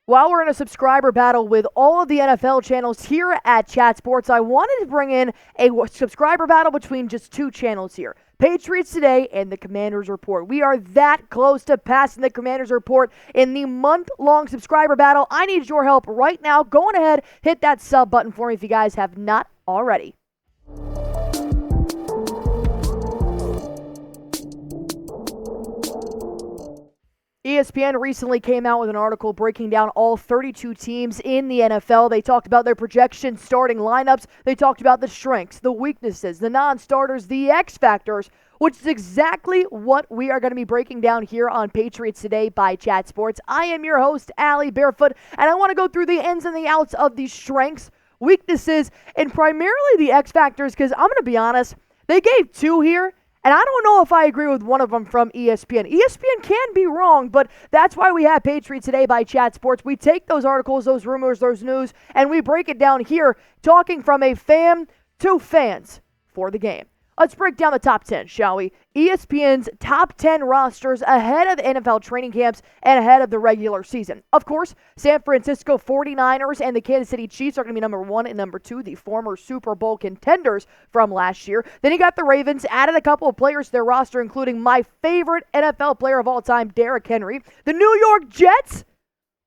While we're in a subscriber battle with all of the NFL channels here at Chat Sports, I wanted to bring in a subscriber battle between just two channels here. Patriots Today and the Commanders Report. We are that close to passing the Commanders Report in the month-long subscriber battle. I need your help right now. Go on ahead, hit that sub button for me if you guys have not already. ESPN recently came out with an article breaking down all 32 teams in the NFL. They talked about their projections, starting lineups. They talked about the strengths, the weaknesses, the non-starters, the X factors, which is exactly what we are going to be breaking down here on Patriots Today by Chat Sports. I am your host, Allie Barefoot, and I want to go through the ins and the outs of these strengths, weaknesses, and primarily the X factors, because I'm going to be honest, they gave two here. And I don't know if I agree with one of them from ESPN. ESPN can be wrong, but that's why we have Patriots Today by Chat Sports. We take those articles, those rumors, those news, and we break it down here, talking from a fan to fans for the game. Let's break down the top 10, shall we? ESPN's top 10 rosters ahead of NFL training camps and ahead of the regular season. Of course, San Francisco 49ers and the Kansas City Chiefs are going to be number 1 and number 2, the former Super Bowl contenders from last year. Then you got the Ravens, added a couple of players to their roster, including my favorite NFL player of all time, Derrick Henry. The New York Jets.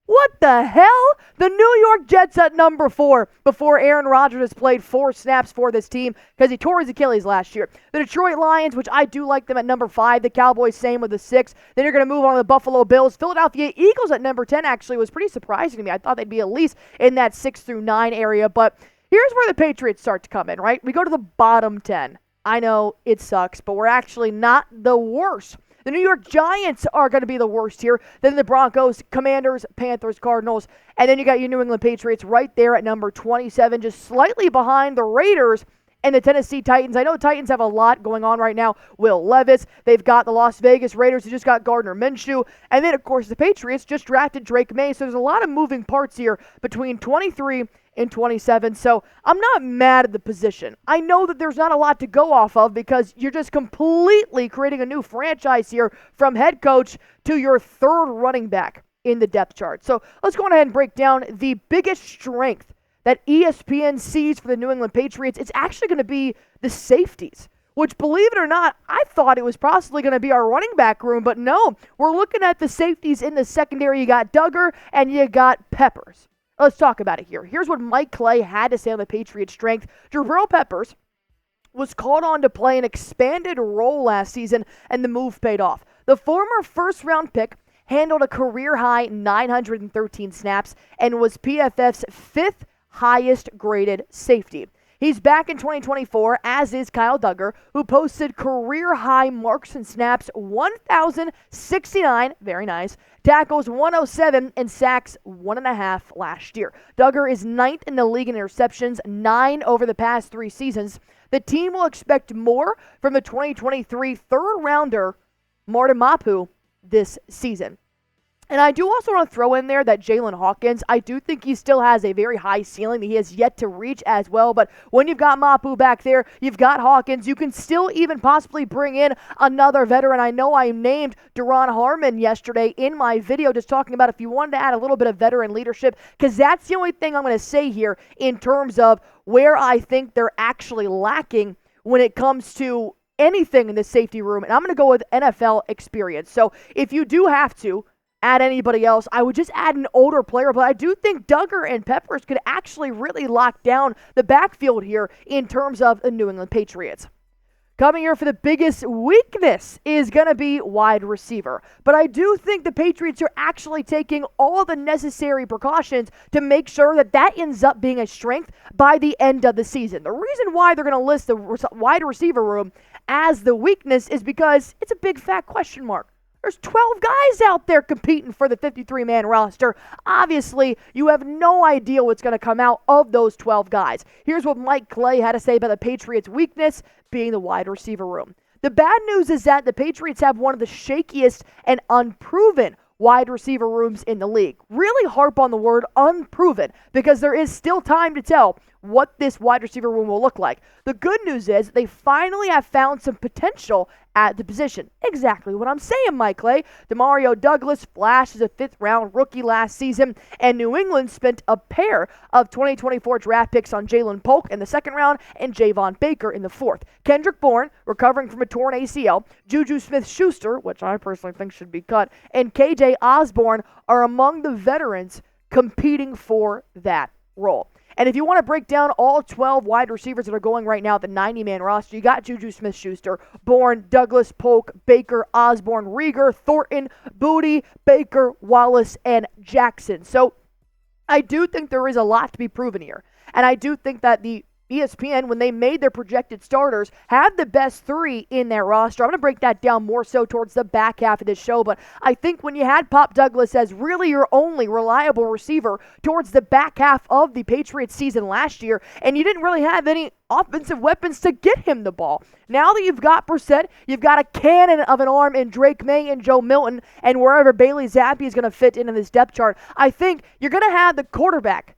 What the hell? The New York Jets at number 4 before Aaron Rodgers has played 4 snaps for this team because he tore his Achilles last year. The Detroit Lions, which I do like them at number 5. The Cowboys, same with the 6. Then you're going to move on to the Buffalo Bills. Philadelphia Eagles at number 10 actually was pretty surprising to me. I thought they'd be at least in that 6 through 9 area. But here's where the Patriots start to come in, right? We go to the bottom 10. I know it sucks, but we're actually not the worst. The New York Giants are going to be the worst here. Then the Broncos, Commanders, Panthers, Cardinals. And then you got your New England Patriots right there at number 27, just slightly behind the Raiders and the Tennessee Titans. I know the Titans have a lot going on right now. Will Levis. They've got the Las Vegas Raiders who just got Gardner Minshew. And then, of course, the Patriots just drafted Drake Maye. So there's a lot of moving parts here between 23 and 27. So I'm not mad at the position. I know that there's not a lot to go off of because you're just completely creating a new franchise here from head coach to your third running back in the depth chart. So let's go ahead and break down the biggest strength that ESPN sees for the New England Patriots. It's actually going to be the safeties, which, believe it or not, I thought it was possibly going to be our running back room, but no, we're looking at the safeties in the secondary. You got Duggar and you got Peppers. Let's talk about it here. Here's what Mike Clay had to say on the Patriots' strength. Jabrill Peppers was called on to play an expanded role last season, and the move paid off. The former first-round pick handled a career-high 913 snaps and was PFF's 5th highest-graded safety. He's back in 2024, as is Kyle Duggar, who posted career-high marks and snaps 1,069, very nice, tackles 107, and sacks 1.5 last year. Duggar is 9th in the league in interceptions, 9 over the past 3 seasons. The team will expect more from the 2023 third-rounder Martin Mapu this season. And I do also want to throw in there that Jalen Hawkins, I do think he still has a very high ceiling that he has yet to reach as well. But when you've got Mapu back there, you've got Hawkins, you can still even possibly bring in another veteran. I know I named Duron Harmon yesterday in my video just talking about if you wanted to add a little bit of veteran leadership, because that's the only thing I'm going to say here in terms of where I think they're actually lacking when it comes to anything in the safety room. And I'm going to go with NFL experience. So if you do have to add anybody else, I would just add an older player, but I do think Duggar and Peppers could actually really lock down the backfield here in terms of the New England Patriots. Coming here for the biggest weakness is going to be wide receiver. But I do think the Patriots are actually taking all the necessary precautions to make sure that that ends up being a strength by the end of the season. The reason why they're going to list the wide receiver room as the weakness is because it's a big fat question mark. There's 12 guys out there competing for the 53-man roster. Obviously, you have no idea what's going to come out of those 12 guys. Here's what Mike Clay had to say about the Patriots' weakness being the wide receiver room. The bad news is that the Patriots have one of the shakiest and unproven wide receiver rooms in the league. Really harp on the word unproven because there is still time to tell what this wide receiver room will look like. The good news is they finally have found some potential at the position. Exactly what I'm saying, Mike Clay. Demario Douglas flashed as a 5th-round rookie last season, and New England spent a pair of 2024 draft picks on Jalen Polk in the 2nd round and Javon Baker in the 4th. Kendrick Bourne, recovering from a torn ACL, Juju Smith-Schuster, which I personally think should be cut, and KJ Osborne are among the veterans competing for that role. And if you want to break down all 12 wide receivers that are going right now at the 90-man roster, you got Juju Smith-Schuster, Bourne, Douglas, Polk, Baker, Osborne, Rieger, Thornton, Booty, Baker, Wallace, and Jackson. So I do think there is a lot to be proven here. And I do think that the ESPN, when they made their projected starters, have the best 3 in their roster. I'm going to break that down more so towards the back half of this show, but I think when you had Pop Douglas as really your only reliable receiver towards the back half of the Patriots season last year, and you didn't really have any offensive weapons to get him the ball. Now that you've got Brissett, you've got a cannon of an arm in Drake Maye and Joe Milton, and wherever Bailey Zappi is going to fit into this depth chart, I think you're going to have the quarterback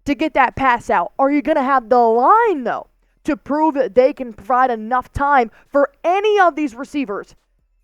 to get that pass out. Are you going to have the line, though, to prove that they can provide enough time for any of these receivers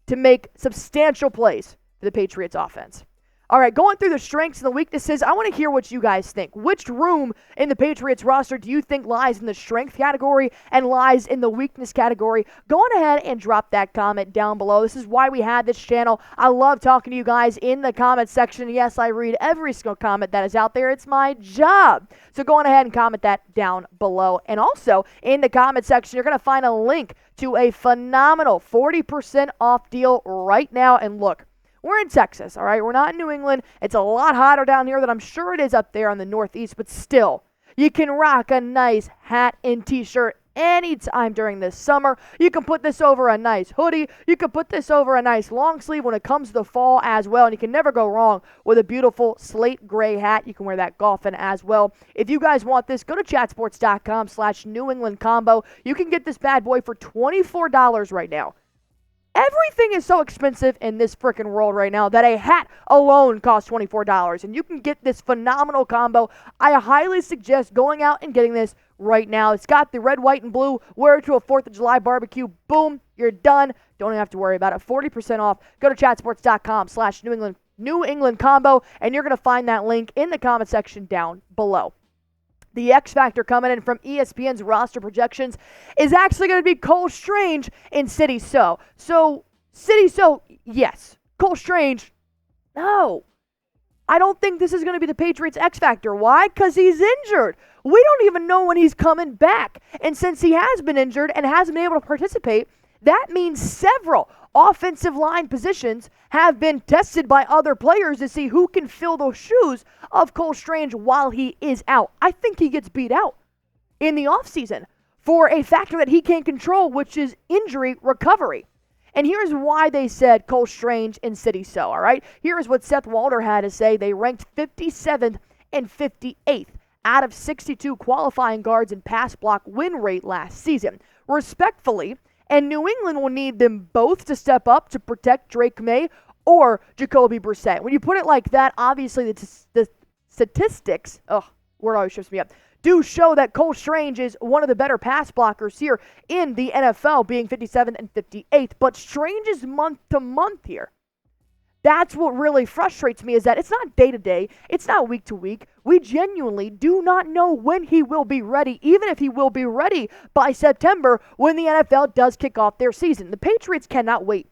to make substantial plays for the Patriots offense? All right, going through the strengths and the weaknesses, I want to hear what you guys think. Which room in the Patriots roster do you think lies in the strength category and lies in the weakness category? Go on ahead and drop that comment down below. This is why we have this channel. I love talking to you guys in the comment section. Yes, I read every single comment that is out there. It's my job. So go on ahead and comment that down below. And also, in the comment section, you're going to find a link to a phenomenal 40% off deal right now. And look, we're in Texas, all right? We're not in New England. It's a lot hotter down here than I'm sure it is up there on the Northeast, but still, you can rock a nice hat and t-shirt anytime during this summer. You can put this over a nice hoodie. You can put this over a nice long sleeve when it comes to the fall as well, and you can never go wrong with a beautiful slate gray hat. You can wear that golfing as well. If you guys want this, go to chatsports.com/New England Combo. You can get this bad boy for $24 right now. Everything is so expensive in this freaking world right now that a hat alone costs $24, and you can get this phenomenal combo. I highly suggest going out and getting this right now. It's got the red, white, and blue. Wear it to a 4th of July barbecue. Boom, you're done. Don't even have to worry about it. 40% off. Go to chatsports.com/New England Combo, and you're going to find that link in the comment section down below. The X factor coming in from ESPN's roster projections is actually going to be Cole Strange in Sidy. So, yes. Cole Strange, no. I don't think this is going to be the Patriots' X factor. Why? Because he's injured. We don't even know when he's coming back. And since he has been injured and hasn't been able to participate, that means several offensive line positions have been tested by other players to see who can fill those shoes of Cole Strange while he is out. I think he gets beat out in the offseason for a factor that he can't control, which is injury recovery. And here's why they said Cole Strange in Sidy. So, all right? Here's what Seth Walder had to say. They ranked 57th and 58th out of 62 qualifying guards in pass block win rate last season. Respectfully, and New England will need them both to step up to protect Drake Maye or Jacoby Brissett. When you put it like that, obviously the statistics, word always trips me up, do show that Cole Strange is one of the better pass blockers here in the NFL, being 57th and 58th. But Strange is month to month here. That's what really frustrates me, is that it's not day to day, it's not week to week. We genuinely do not know when he will be ready, even if he will be ready by September when the NFL does kick off their season. The Patriots cannot wait,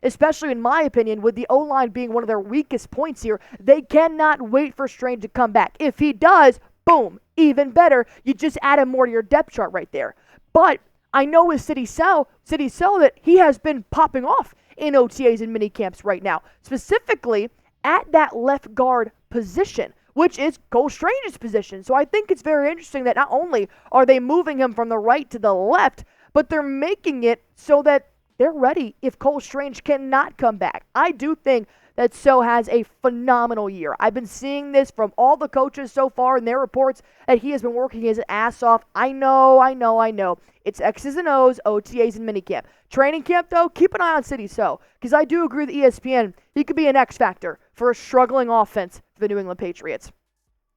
especially in my opinion, with the O-line being one of their weakest points here. They cannot wait for Strange to come back. If he does, boom, even better. You just add him more to your depth chart right there. But I know with Sidy So that he has been popping off in OTAs and minicamps right now, specifically at that left guard position, which is Cole Strange's position. So I think it's very interesting that not only are they moving him from the right to the left, but they're making it so that they're ready if Cole Strange cannot come back. I do think that So has a phenomenal year. I've been seeing this from all the coaches so far in their reports that he has been working his ass off. I know. It's X's and O's, OTAs, and minicamp. Training camp, though, keep an eye on Sidy So, because I do agree with ESPN. He could be an X factor for a struggling offense for the New England Patriots.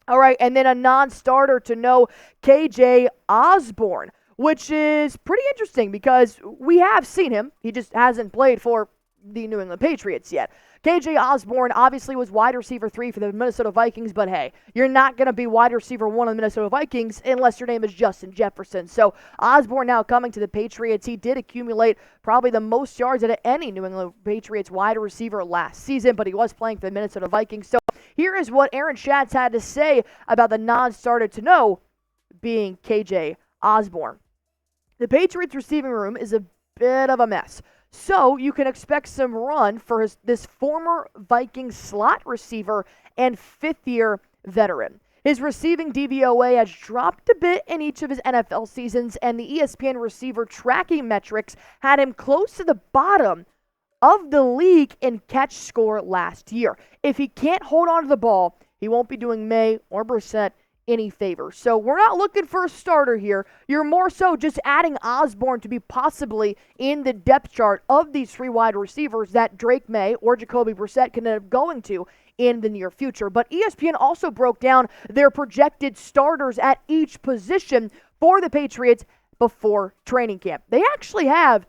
All right, and then a non-starter to know KJ Osborne, which is pretty interesting because we have seen him. He just hasn't played for the New England Patriots yet. KJ Osborne obviously was wide receiver 3 for the Minnesota Vikings, but hey, you're not going to be wide receiver 1 of the Minnesota Vikings unless your name is Justin Jefferson. So Osborne now coming to the Patriots. He did accumulate probably the most yards out of any New England Patriots wide receiver last season, but he was playing for the Minnesota Vikings. So here is what Aaron Schatz had to say about the non-starter to know being KJ Osborne. The Patriots receiving room is a bit of a mess. So you can expect some run for this former Vikings slot receiver and fifth-year veteran. His receiving DVOA has dropped a bit in each of his NFL seasons, and the ESPN receiver tracking metrics had him close to the bottom of the league in catch score last year. If he can't hold on to the ball, he won't be doing Maye or Brissett any favor. So we're not looking for a starter here. You're more so just adding Osborne to be possibly in the depth chart of these 3 wide receivers that Drake Maye or Jacoby Brissett can end up going to in the near future. But ESPN also broke down their projected starters at each position for the Patriots before training camp. They actually have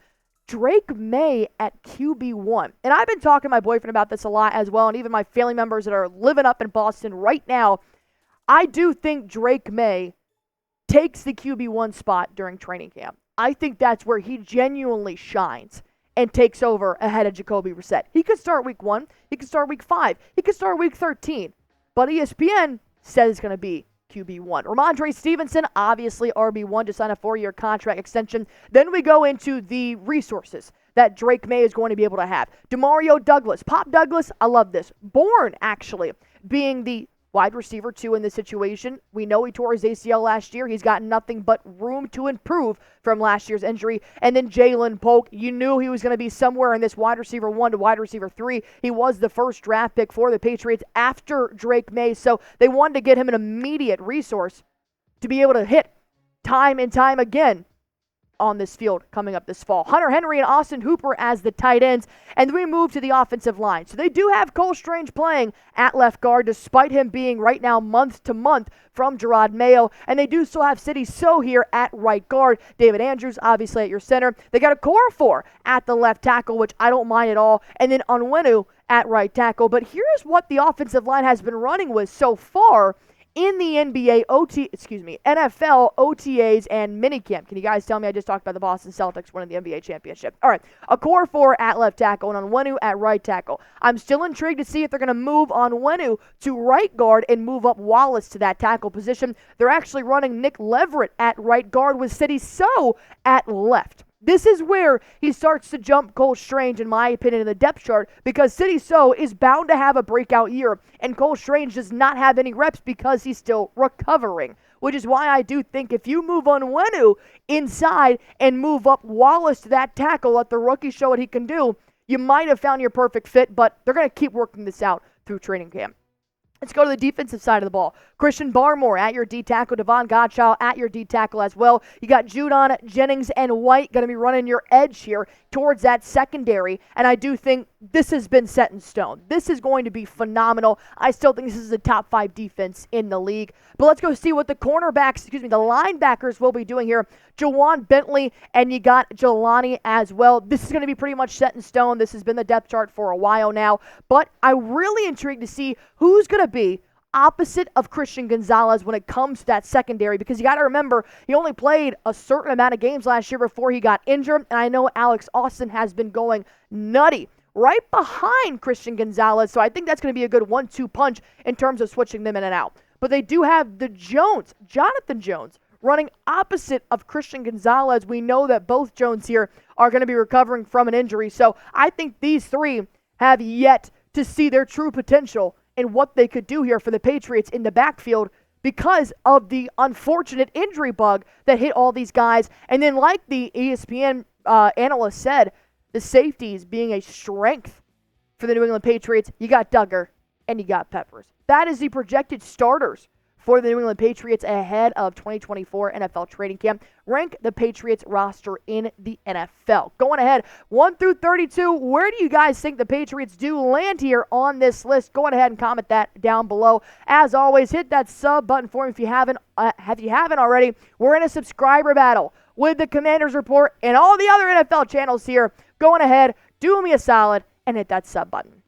Drake Maye at QB1. And I've been talking to my boyfriend about this a lot as well, and even my family members that are living up in Boston right now. I do think Drake Maye takes the QB1 spot during training camp. I think that's where he genuinely shines and takes over ahead of Jacoby Brissett. He could start week 1. He could start week 5. He could start week 13. But ESPN says it's going to be QB1. Ramondre Stevenson, obviously RB1 to sign a 4-year contract extension. Then we go into the resources that Drake Maye is going to be able to have. Demario Douglas. Pop Douglas, I love this. Bourne, actually, being the wide receiver 2 in this situation. We know he tore his ACL last year. He's got nothing but room to improve from last year's injury. And then Jalen Polk, you knew he was going to be somewhere in this wide receiver 1 to wide receiver 3. He was the first draft pick for the Patriots after Drake Maye, so they wanted to get him an immediate resource to be able to hit time and time again on this field coming up this fall. Hunter Henry and Austin Hooper as the tight ends, and then we move to the offensive line. So they do have Cole Strange playing at left guard, despite him being right now month to month from Gerard Mayo, and they do still have Sidy So here at right guard. David Andrews, obviously, at your center. They got a core 4 at the left tackle, which I don't mind at all, and then Onwenu at right tackle. But here's what the offensive line has been running with so far in the NFL OTAs and minicamp. Can you guys tell me? I just talked about the Boston Celtics winning the NBA championship. All right, a core 4 at left tackle and Onwenu at right tackle. I'm still intrigued to see if they're going to move Onwenu to right guard and move up Wallace to that tackle position. They're actually running Nick Leverett at right guard with Sidy So at left. This is where he starts to jump Cole Strange, in my opinion, in the depth chart, because Sidy So is bound to have a breakout year, and Cole Strange does not have any reps because he's still recovering, which is why I do think if you move Onwenu inside and move up Wallace to that tackle, let the rookie show what he can do, you might have found your perfect fit, but they're going to keep working this out through training camp. Let's go to the defensive side of the ball. Christian Barmore at your D tackle. Devon Godchild at your D tackle as well. You got Judon, Jennings, and White going to be running your edge here towards that secondary. And I do think this has been set in stone. This is going to be phenomenal. I still think this is a top 5 defense in the league. But let's go see what the the linebackers will be doing here. Jawan Bentley, and you got Jelani as well. This is going to be pretty much set in stone. This has been the depth chart for a while now. But I'm really intrigued to see who's going to be opposite of Christian Gonzalez when it comes to that secondary, because you got to remember, he only played a certain amount of games last year before he got injured, and I know Alex Austin has been going nutty right behind Christian Gonzalez, so I think that's going to be a good 1-2 punch in terms of switching them in and out. But they do have Jonathan Jones, running opposite of Christian Gonzalez. We know that both Jones here are going to be recovering from an injury, so I think these 3 have yet to see their true potential and what they could do here for the Patriots in the backfield because of the unfortunate injury bug that hit all these guys. And then, like the ESPN analyst said, the safeties being a strength for the New England Patriots, you got Duggar and you got Peppers. That is the projected starters for the New England Patriots ahead of 2024 NFL training camp. Rank the Patriots roster in the NFL. Going ahead, 1 through 32, where do you guys think the Patriots do land here on this list? Go ahead and comment that down below. As always, hit that sub button for me if you haven't already. We're in a subscriber battle with the Commanders Report and all the other NFL channels here. Going ahead, do me a solid and hit that sub button.